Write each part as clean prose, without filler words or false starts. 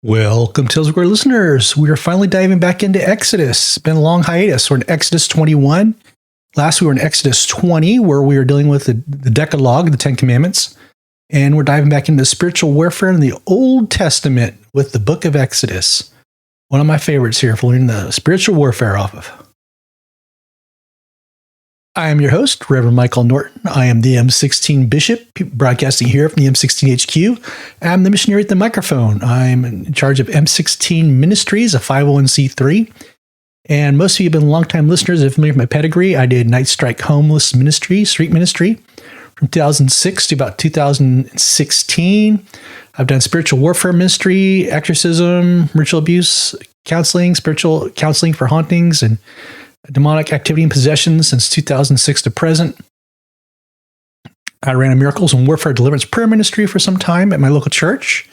Welcome, Tales of Glory listeners. We are finally diving back into Exodus. It's been a long hiatus. We're in Exodus 21. Last we were in Exodus 20, where we were dealing with the Decalogue, the Ten Commandments. And we're diving back into spiritual warfare in the Old Testament with the book of Exodus. One of my favorites here for learning the spiritual warfare off of. I am your host, Reverend Michael Norton. I am the M16 Bishop, broadcasting here from the M16 HQ. I'm the missionary at the microphone. I'm in charge of M16 Ministries, a 501c3. And most of you have been longtime listeners and familiar with my pedigree. I did Night Strike Homeless Ministry, Street Ministry, from 2006 to about 2016. I've done spiritual warfare ministry, exorcism, ritual abuse, counseling, spiritual counseling for hauntings, and demonic activity and possession since 2006 to present. I ran a miracles and warfare deliverance prayer ministry for some time at my local church.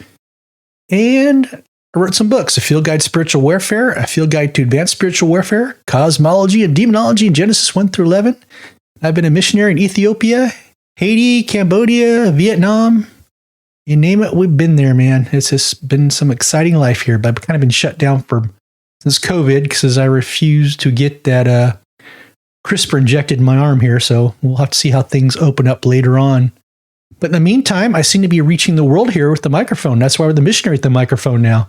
And I wrote some books, A Field Guide to Spiritual Warfare, A Field Guide to Advanced Spiritual Warfare, Cosmology and Demonology in Genesis 1 through 11. I've been a missionary in Ethiopia, Haiti, Cambodia, Vietnam. You name it, we've been there, man. It's just been some exciting life here, but I've kind of been shut down since COVID, because I refused to get that CRISPR injected in my arm here, so we'll have to see how things open up later on. But in the meantime, I seem to be reaching the world here with the microphone. That's why we're the missionary at the microphone now.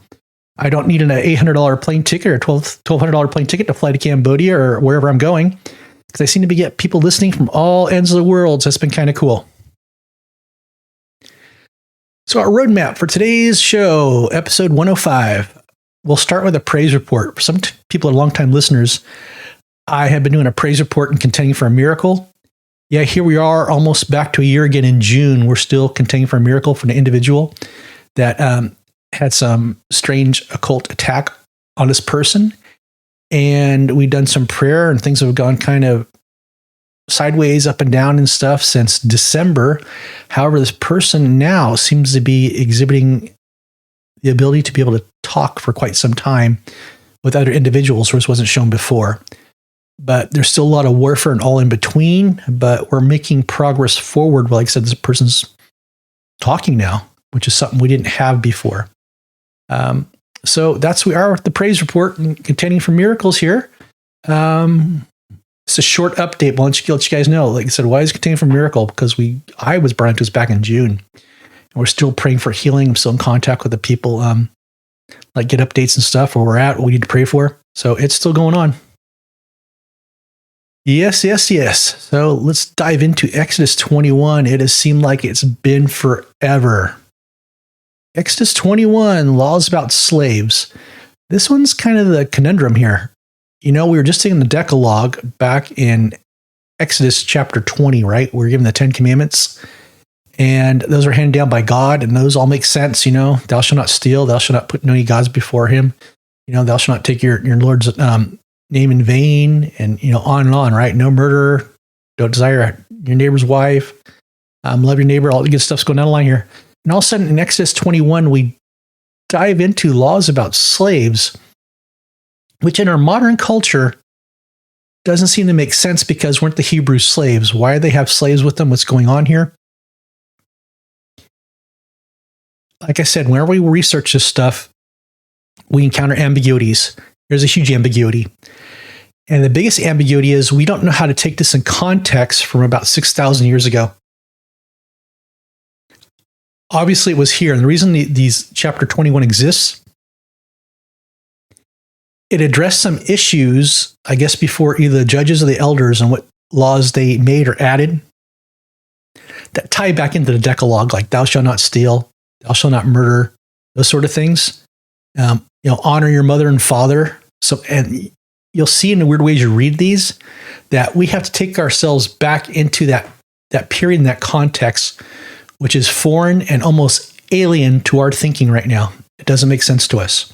I don't need an $800 plane ticket or $1,200 plane ticket to fly to Cambodia or wherever I'm going, because I seem to get people listening from all ends of the world, so that's been kind of cool. So our roadmap for today's show, episode 105. We'll start with a praise report. For some people are longtime listeners, I have been doing a praise report and contending for a miracle. Yeah, here we are almost back to a year again in June. We're still contending for a miracle for an individual that had some strange occult attack on this person. And we've done some prayer and things have gone kind of sideways, up and down and stuff since December. However, this person now seems to be exhibiting the ability to be able to talk for quite some time with other individuals, which wasn't shown before. But there's still a lot of warfare and all in between, but we're making progress forward. Like I said, this person's talking now, which is something we didn't have before. So that's where we are with the praise report and contending for miracles here. It's a short update, but I'll let you guys know. Like I said, why is it contending for miracle? Because I was brought into this back in June. We're still praying for healing. I'm still in contact with the people, like get updates and stuff where we're at, what we need to pray for. So it's still going on. Yes. So let's dive into Exodus 21. It has seemed like it's been forever. Exodus 21, laws about slaves. This one's kind of the conundrum here. You know, we were just taking the Decalogue back in Exodus chapter 20, right? We were given the 10 Commandments. And those are handed down by God, and those all make sense, you know. Thou shalt not steal, thou shalt not put no gods before him. You know, thou shalt not take your Lord's name in vain, and, you know, on, right? No murder, don't desire your neighbor's wife, love your neighbor, all the good stuff's going down the line here. And all of a sudden, in Exodus 21, we dive into laws about slaves, which in our modern culture doesn't seem to make sense because weren't the Hebrews slaves? Why do they have slaves with them? What's going on here? Like I said, whenever we research this stuff, we encounter ambiguities. There's a huge ambiguity. And the biggest ambiguity is we don't know how to take this in context from about 6,000 years ago. Obviously, it was here. And the reason these chapter 21 exists, it addressed some issues, I guess, before either the judges or the elders and what laws they made or added that tie back into the Decalogue, like thou shalt not steal, thou shalt not murder, those sort of things. Honor your mother and father. So, and you'll see in the weird ways you read these that we have to take ourselves back into that period in that context, which is foreign and almost alien to our thinking right now. It doesn't make sense to us.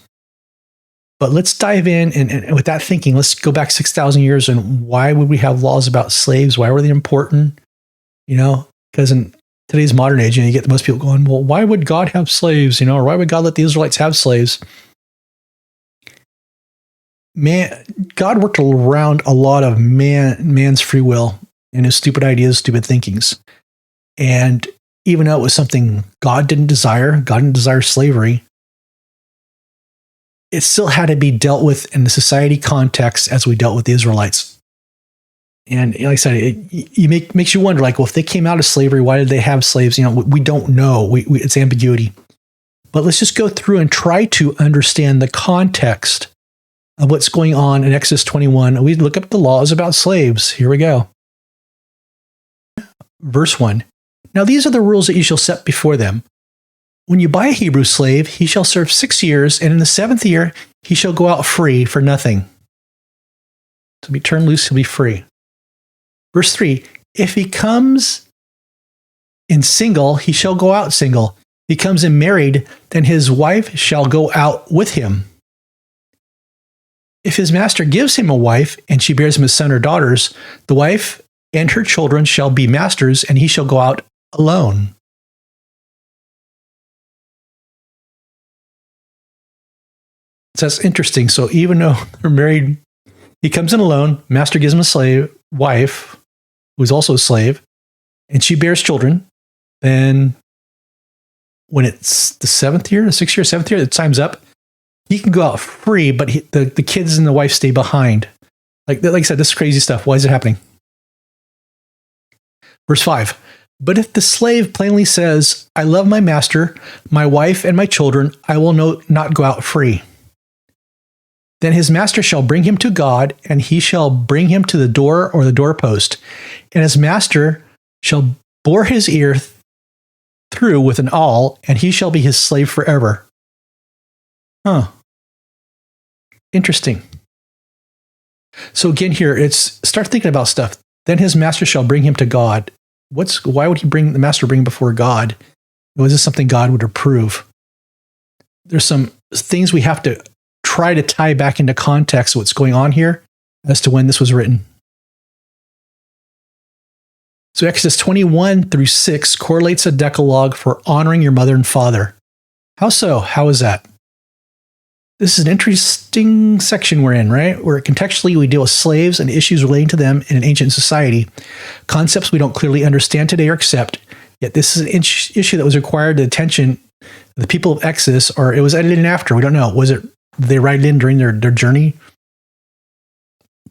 But let's dive in, and with that thinking, let's go back 6,000 years, and why would we have laws about slaves? Why were they important? because in today's modern age, you get most people going, well, why would God have slaves? Or why would God let the Israelites have slaves? God worked around a lot of man's free will and his stupid ideas, stupid thinkings. And even though it was something God didn't desire slavery, it still had to be dealt with in the society context as we dealt with the Israelites. And like I said, it makes you wonder, well, if they came out of slavery, why did they have slaves? We don't know. It's ambiguity. But let's just go through and try to understand the context of what's going on in Exodus 21. We look up the laws about slaves. Here we go. Verse 1. Now these are the rules that you shall set before them. When you buy a Hebrew slave, he shall serve 6 years, and in the 7th year he shall go out free for nothing. To be turned loose, he'll be free. Verse 3, if he comes in single, he shall go out single. If he comes in married, then his wife shall go out with him. If his master gives him a wife, and she bears him a son or daughters, the wife and her children shall be masters, and he shall go out alone. So that's interesting. So even though they're married, he comes in alone, master gives him a wife, who's also a slave, and she bears children. Then when it's the 7th year, the 6th year, 7th year, the time's up, he can go out free, but the kids and the wife stay behind. Like I said, this is crazy stuff. Why is it happening? Verse 5, but if the slave plainly says, I love my master, my wife, and my children, I will not go out free. Then his master shall bring him to God, and he shall bring him to the door or the doorpost. And his master shall bore his ear through with an awl, and he shall be his slave forever. Interesting. So again here, start thinking about stuff. Then his master shall bring him to God. Why would the master bring him before God? Was this something God would approve? There's some things we have to try to tie back into context what's going on here as to when this was written. So Exodus 21 through 6 correlates a Decalogue for honoring your mother and father. How so? How is that? This is an interesting section we're in, right? Where contextually we deal with slaves and issues relating to them in an ancient society. Concepts we don't clearly understand today or accept, yet this is an issue that was required the attention of the people of Exodus, or it was edited in after. We don't know. Did they write it in during their journey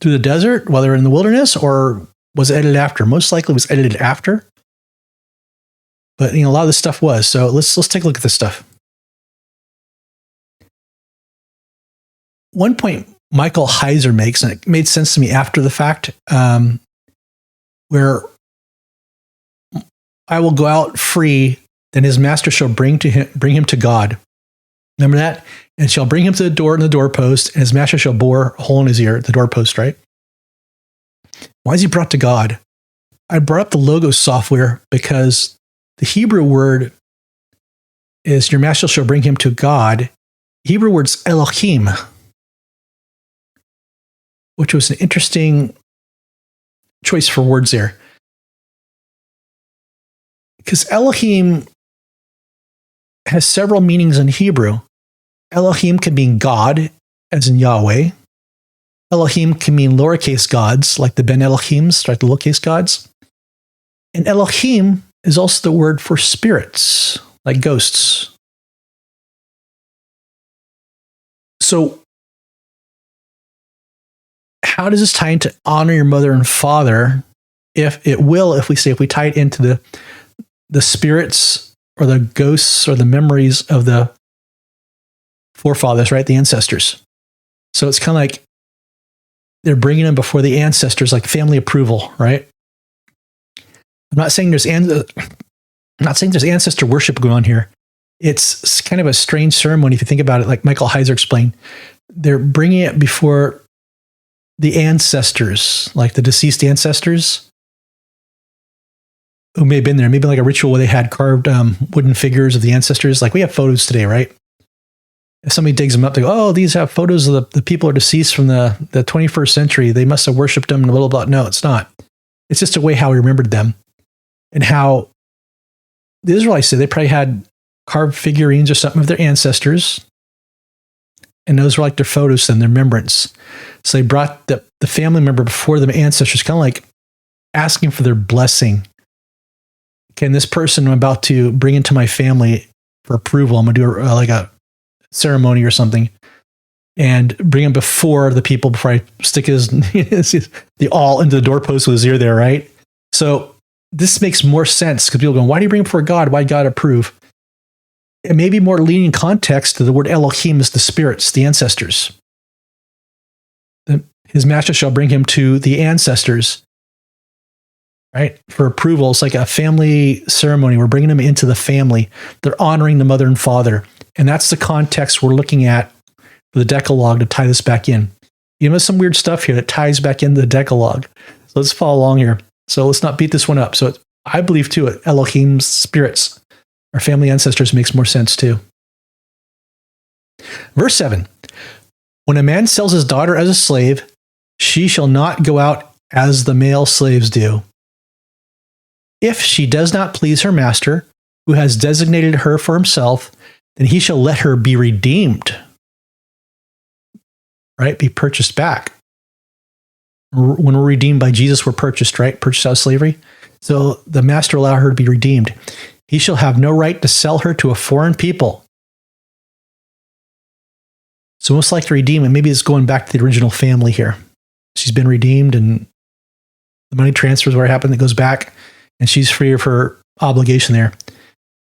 through the desert while they were in the wilderness, or was it edited after? Most likely it was edited after. But a lot of this stuff was. So let's take a look at this stuff. One point Michael Heiser makes, and it made sense to me after the fact, where I will go out free, then his master shall bring him to God. Remember that? And shall bring him to the door and the doorpost, and his master shall bore a hole in his ear, the doorpost, right? Why is he brought to God? I brought up the Logos software because the Hebrew word is your master shall bring him to God. Hebrew word's Elohim, which was an interesting choice for words there. Because Elohim has several meanings in Hebrew. Elohim can mean God, as in Yahweh. Elohim can mean lowercase gods, like the Ben Elohims, like the lowercase gods. And Elohim is also the word for spirits, like ghosts. So, how does this tie into honor your mother and father? If we tie it into the spirits or the ghosts or the memories of the forefathers, right? The ancestors. So it's kind of like they're bringing them before the ancestors, like family approval, right? I'm not saying there's ancestor worship going on here. It's kind of a strange ceremony if you think about it, like Michael Heiser explained. They're bringing it before the ancestors, like the deceased ancestors who may have been there. Maybe like a ritual where they had carved wooden figures of the ancestors. Like we have photos today, right? If somebody digs them up, they go, oh, these have photos of the people who are deceased from the 21st century. They must have worshipped them and blah, blah, blah. No, it's not. It's just a way how we remembered them. and how the Israelites said they probably had carved figurines or something of their ancestors, and those were like their photos and their remembrance. So they brought the family member before the ancestors, kind of like asking for their blessing. Can this person I'm about to bring into my family for approval, I'm going to do like a ceremony or something, and bring him before the people before I stick the awl into the doorpost with his ear there, right? So this makes more sense because people go, why do you bring him before God? Why God approve? It may be more leaning context to the word Elohims, the spirits, the ancestors. His master shall bring him to the ancestors, right? For approval. It's like a family ceremony. We're bringing them into the family. They're honoring the mother and father. And that's the context we're looking at for the Decalogue to tie this back in. You know, some weird stuff here that ties back into the Decalogue. So let's follow along here. So let's not beat this one up. So I believe too, Elohim's spirits, our family ancestors, makes more sense too. Verse 7. When a man sells his daughter as a slave, she shall not go out as the male slaves do. If she does not please her master, who has designated her for himself, then he shall let her be redeemed. Right? Be purchased back. When we're redeemed by Jesus, we're purchased, right? Purchased out of slavery. So the master will allow her to be redeemed. He shall have no right to sell her to a foreign people. So most likely redeem, and maybe it's going back to the original family here. She's been redeemed and the money transfers where it happened, it goes back, and she's free of her obligation there.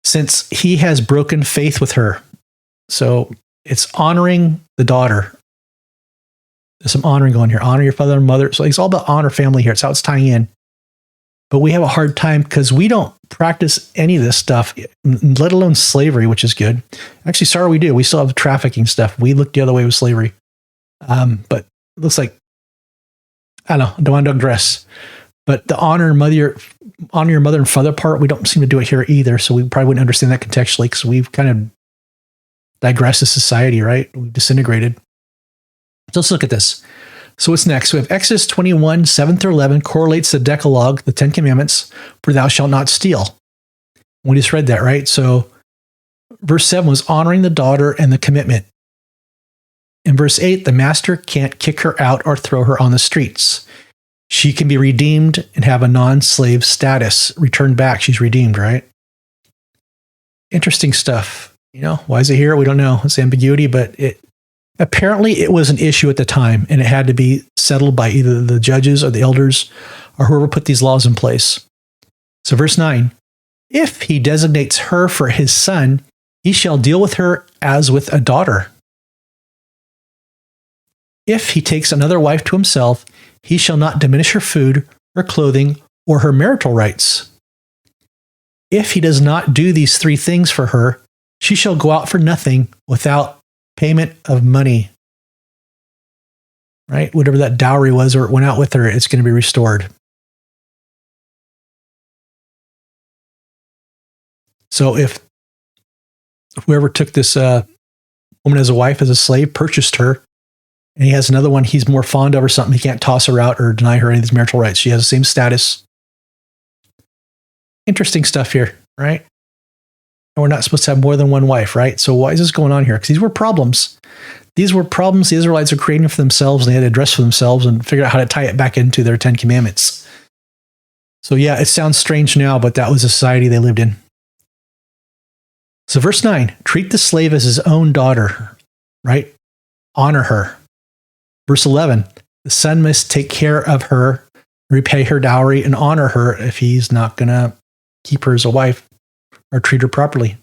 Since he has broken faith with her. So it's honoring the daughter. There's some honoring going here. Honor your father and mother. So it's all about honor family here. It's how it's tying in. But we have a hard time because we don't practice any of this stuff, let alone slavery, which is good. Actually, sorry, we do. We still have trafficking stuff. We look the other way with slavery. But it looks like, I don't want to digress. But the honor your mother and father part, we don't seem to do it here either. So we probably wouldn't understand that contextually because we've kind of digressed as society, right? We've disintegrated. So let's look at this. So what's next? We have Exodus 21, 7 through 11, correlates the Decalogue, the 10 Commandments, for thou shalt not steal. We just read that, right? So verse 7 was honoring the daughter and the commitment. In verse 8, the master can't kick her out or throw her on the streets. She can be redeemed and have a non-slave status. Returned back, she's redeemed, right? Interesting stuff. You know, why is it here? We don't know. It's ambiguity, but apparently it was an issue at the time, and it had to be settled by either the judges or the elders or whoever put these laws in place. So verse 9, if he designates her for his son, he shall deal with her as with a daughter. If he takes another wife to himself, he shall not diminish her food, her clothing, or her marital rights. If he does not do these three things for her, she shall go out for nothing without payment of money. Right? Whatever that dowry was or it went out with her, it's going to be restored. So if whoever took this woman as a wife, as a slave, purchased her, and he has another one he's more fond of or something, he can't toss her out or deny her any of these marital rights. She has the same status. Interesting stuff here, right? And we're not supposed to have more than one wife, right? So why is this going on here? Because these were problems. These were problems the Israelites are creating for themselves, and they had to address for themselves and figure out how to tie it back into their 10 Commandments. So yeah, it sounds strange now, but that was the society they lived in. So verse 9, treat the slave as his own daughter, right? Honor her. Verse 11, the son must take care of her, repay her dowry, and honor her if he's not going to keep her as a wife or treat her properly.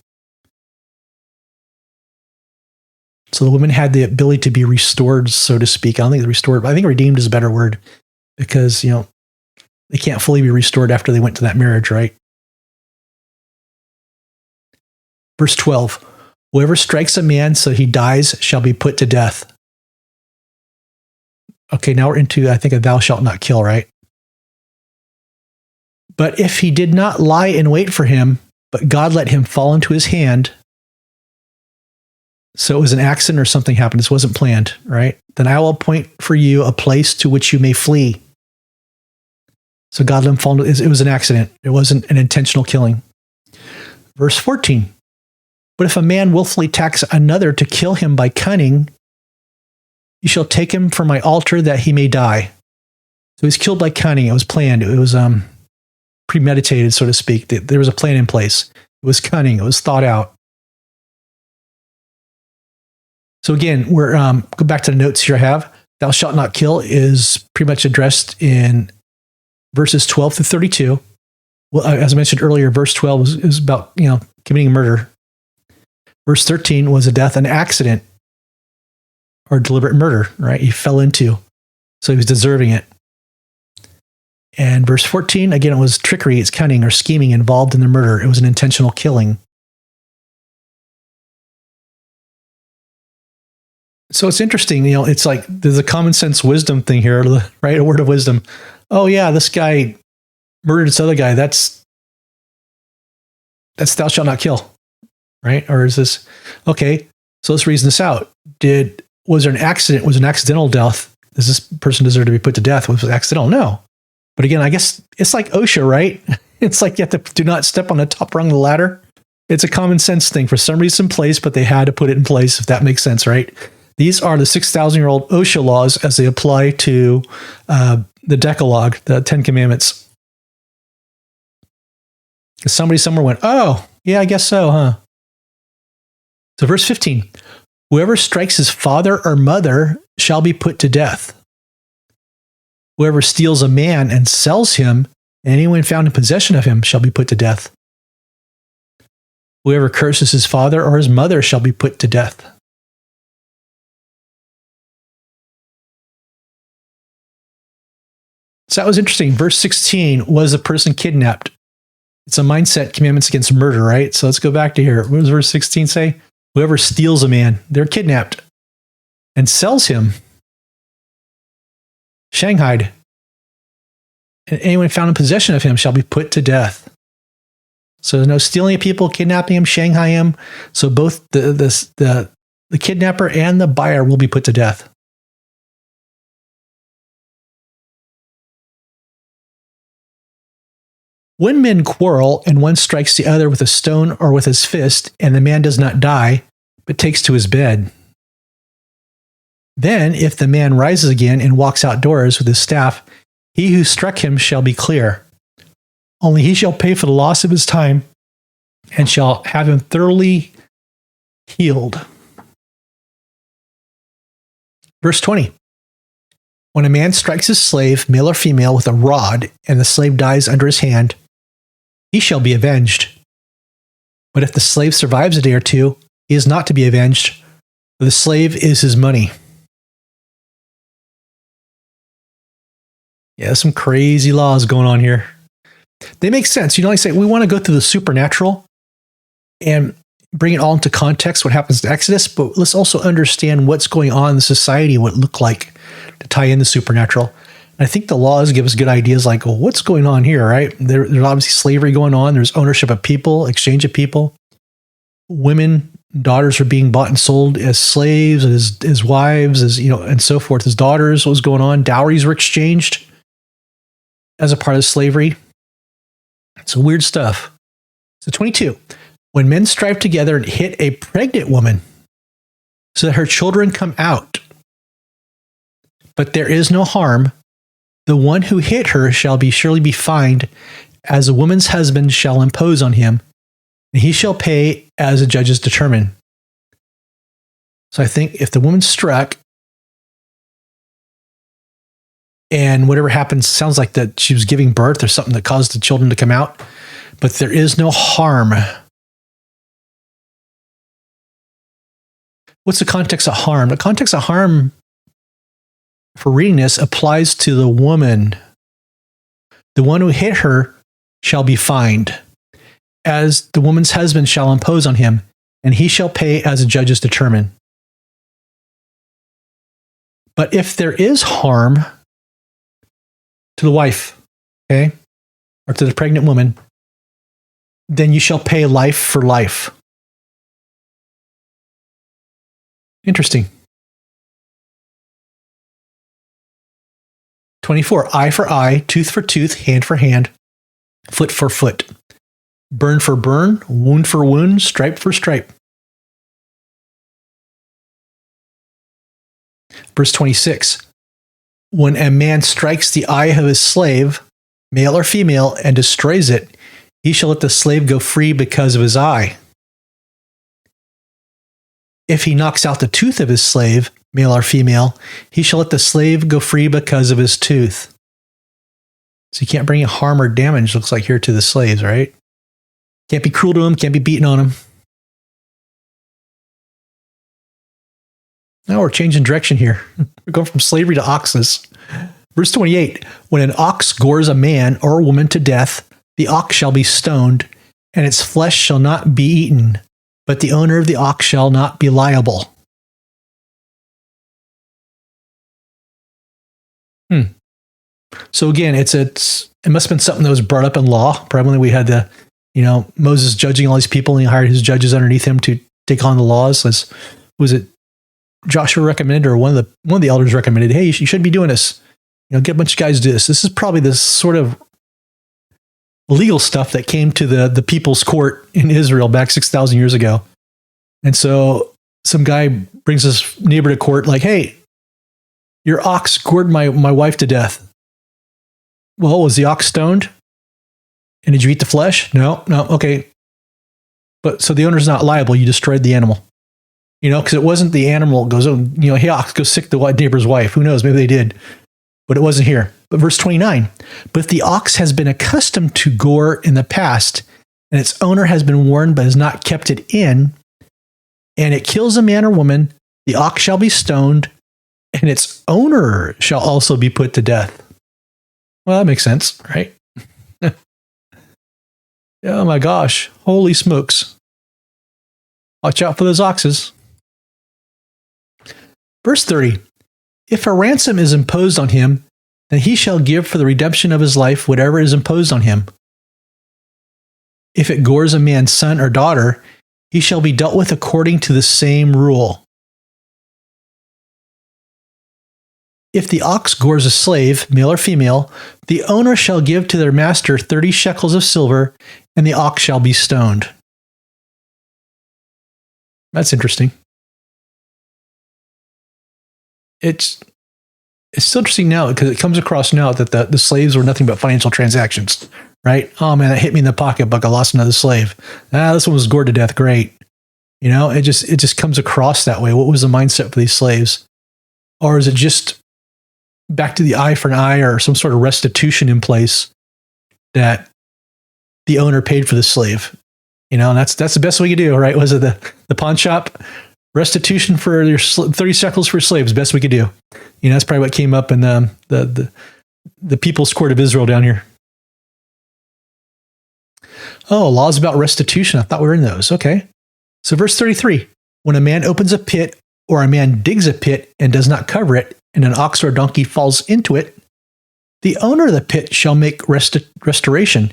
So the woman had the ability to be restored, so to speak. I don't think restored, but I think redeemed is a better word because, you know, they can't fully be restored after they went to that marriage, right? Verse 12, whoever strikes a man so he dies shall be put to death. Okay, now we're into, I think, a thou shalt not kill, right? But if he did not lie in wait for him, but God let him fall into his hand, so it was an accident or something happened, this wasn't planned, right? Then I will appoint for you a place to which you may flee. So God let him fall into it was an accident. It wasn't an intentional killing. Verse 14. But if a man willfully attacks another to kill him by cunning, you shall take him from my altar that he may die. So he's killed by cunning. It was planned. It was premeditated, so to speak. There was a plan in place. It was cunning. It was thought out. So again, we're go back to the notes here I have. Thou shalt not kill is pretty much addressed in verses 12 through 32. Well, as I mentioned earlier, verse 12 is about committing murder. Verse 13 was a death, an accident, or deliberate murder, right? He fell into, so he was deserving it. And verse 14, again, it was trickery, it's cunning or scheming involved in the murder. It was an intentional killing. So it's interesting, it's like there's a common sense wisdom thing here, right? A word of wisdom. Oh yeah, this guy murdered this other guy. That's thou shalt not kill, right? Or is this, okay, so let's reason this out. Was there an accident? Was an accidental death? Does this person deserve to be put to death? Was it accidental? No. But again, I guess it's like OSHA, right? It's like you have to do not step on the top rung of the ladder. It's a common sense thing. For some reason, in place, but they had to put it in place, if that makes sense, right? These are the 6,000-year-old OSHA laws as they apply to the Decalogue, the 10 Commandments. Because somebody somewhere went, oh, yeah, I guess so, huh? So verse 15, whoever strikes his father or mother shall be put to death. Whoever steals a man and sells him, and anyone found in possession of him shall be put to death. Whoever curses his father or his mother shall be put to death. So that was interesting. Verse 16, was a person kidnapped? It's a mindset, commandments against murder, right? So let's go back to here. What does verse 16 say? Whoever steals a man, they're kidnapped, and sells him, shanghaied, and anyone found in possession of him shall be put to death. So there's no stealing of people, kidnapping him, shanghai him. So both the kidnapper and the buyer will be put to death. When men quarrel and one strikes the other with a stone or with his fist, and the man does not die, but takes to his bed, then if the man rises again and walks outdoors with his staff, he who struck him shall be clear. Only he shall pay for the loss of his time and shall have him thoroughly healed. Verse 20. When a man strikes his slave, male or female, with a rod, and the slave dies under his hand, he shall be avenged. But if the slave survives a day or two, he is not to be avenged, for the slave is his money. Yeah, there's some crazy laws going on here. They make sense. Like say, we want to go through the supernatural and bring it all into context, what happens to Exodus, but let's also understand what's going on in the society, what it looked like to tie in the supernatural. And I think the laws give us good ideas like, well, what's going on here, right? There's obviously slavery going on. There's ownership of people, exchange of people. Women, daughters are being bought and sold as slaves, as wives, and so forth. As daughters, what was going on? Dowries were exchanged as a part of slavery. It's weird stuff. So 22, when men strive together and hit a pregnant woman so that her children come out, but there is no harm, the one who hit her shall surely be fined, as a woman's husband shall impose on him, and he shall pay as the judges determine. So I think if the woman struck, and whatever happens, sounds like that she was giving birth or something that caused the children to come out, but there is no harm. What's the context of harm? The context of harm for reading this applies to the woman. The one who hit her shall be fined, as the woman's husband shall impose on him, and he shall pay as the judges determine. But if there is harm to the wife, okay, or to the pregnant woman, then you shall pay life for life. Interesting. 24, eye for eye, tooth for tooth, hand for hand, foot for foot, burn for burn, wound for wound, stripe for stripe. Verse 26, when a man strikes the eye of his slave, male or female, and destroys it, he shall let the slave go free because of his eye. If he knocks out the tooth of his slave, male or female, he shall let the slave go free because of his tooth. So you can't bring harm or damage, looks like here, to the slaves, right? Can't be cruel to them, can't be beaten on them. Now we're changing direction here. We're going from slavery to oxes. Verse 28, when an ox gores a man or a woman to death, the ox shall be stoned, and its flesh shall not be eaten, but the owner of the ox shall not be liable. So again, it must have been something that was brought up in law. Probably we had Moses judging all these people, and he hired his judges underneath him to take on the laws. Was it Joshua recommended, or one of the elders recommended, hey, you shouldn't be doing this. Get a bunch of guys to do this. This is probably this sort of legal stuff that came to the people's court in Israel back 6,000 years ago. And so some guy brings his neighbor to court like, hey, your ox gored my wife to death. Well, was the ox stoned? And did you eat the flesh? No, okay. But so the owner's not liable. You destroyed the animal. Because it wasn't the animal goes, hey, ox, go sick the neighbor's wife. Who knows? Maybe they did. But it wasn't here. But verse 29, but if the ox has been accustomed to gore in the past, and its owner has been warned but has not kept it in, and it kills a man or woman, the ox shall be stoned, and its owner shall also be put to death. Well, that makes sense, right? Oh my gosh, holy smokes. Watch out for those oxes. Verse 30, if a ransom is imposed on him, then he shall give for the redemption of his life whatever is imposed on him. If it gores a man's son or daughter, he shall be dealt with according to the same rule. If the ox gores a slave, male or female, the owner shall give to their master 30 shekels of silver, and the ox shall be stoned. That's interesting. It's still interesting now because it comes across now that the slaves were nothing but financial transactions, right? Oh man, that hit me in the pocketbook. I lost another slave. This one was gored to death. Great. It just comes across that way. What was the mindset for these slaves? Or is it just back to the eye for an eye, or some sort of restitution in place that the owner paid for the slave? And that's the best we could do, right? Was it the pawn shop? Restitution for your 30 shekels for slaves, best we could do. That's probably what came up in the People's Court of Israel down here. Oh, laws about restitution. I thought we were in those. Okay. So verse 33, when a man opens a pit or a man digs a pit and does not cover it, and an ox or a donkey falls into it, the owner of the pit shall make restoration.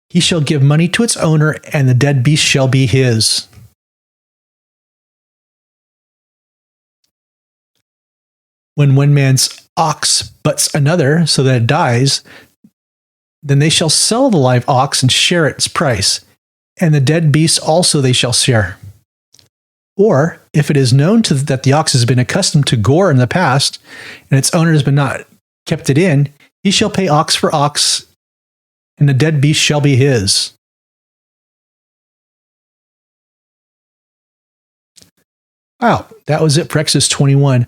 He shall give money to its owner, and the dead beast shall be his. When one man's ox butts another so that it dies, then they shall sell the live ox and share its price, and the dead beast also they shall share. Or, if it is known that the ox has been accustomed to gore in the past, and its owner has been not kept it in, he shall pay ox for ox, and the dead beast shall be his. Wow, that was it for Exodus 21.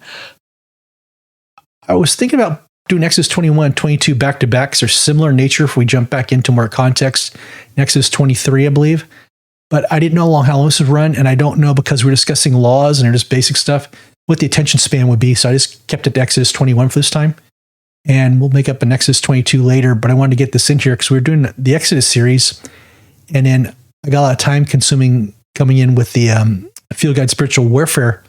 I was thinking about doing Exodus 21, 22 back to back because they're similar in nature if we jump back into more context in Exodus 23, I believe. But I didn't know how long this would run, and I don't know, because we're discussing laws and they're just basic stuff, what the attention span would be. So I just kept it to Exodus 21 for this time. And we'll make up an Exodus 22 later, but I wanted to get this in here because we were doing the Exodus series. And then I got a lot of time consuming coming in with the Field Guide Spiritual Warfare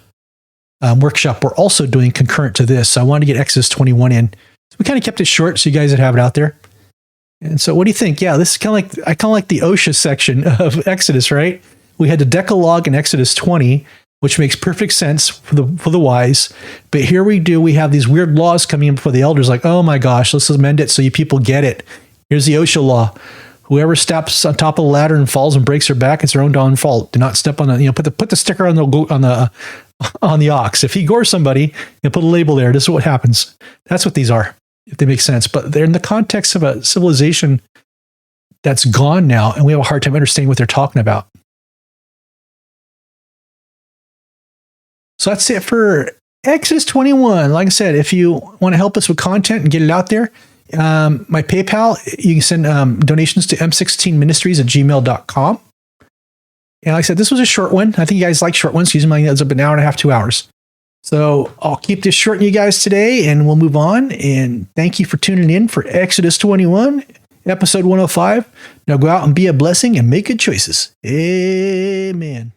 workshop. We're also doing concurrent to this. So I wanted to get Exodus 21 in. So we kind of kept it short so you guys would have it out there. And so what do you think? Yeah, this is kind of like the OSHA section of Exodus, right? We had the Decalogue in Exodus 20. which makes perfect sense for the wise. But here we have these weird laws coming in before the elders, like, oh my gosh, let's amend it so you people get it. Here's the OSHA law. Whoever steps on top of the ladder and falls and breaks their back, it's their own darn fault. Do not step on the, put the sticker on the ox. If he gores somebody, put a label there. This is what happens. That's what these are, if they make sense. But they're in the context of a civilization that's gone now, and we have a hard time understanding what they're talking about. So that's it for Exodus 21. Like I said, if you want to help us with content and get it out there, my PayPal, you can send donations to m16ministries@gmail.com. And like I said, this was a short one. I think you guys like short ones. Usually it's up an hour and a half, 2 hours. So I'll keep this short on you guys today, and we'll move on. And thank you for tuning in for Exodus 21, episode 105. Now go out and be a blessing and make good choices. Amen.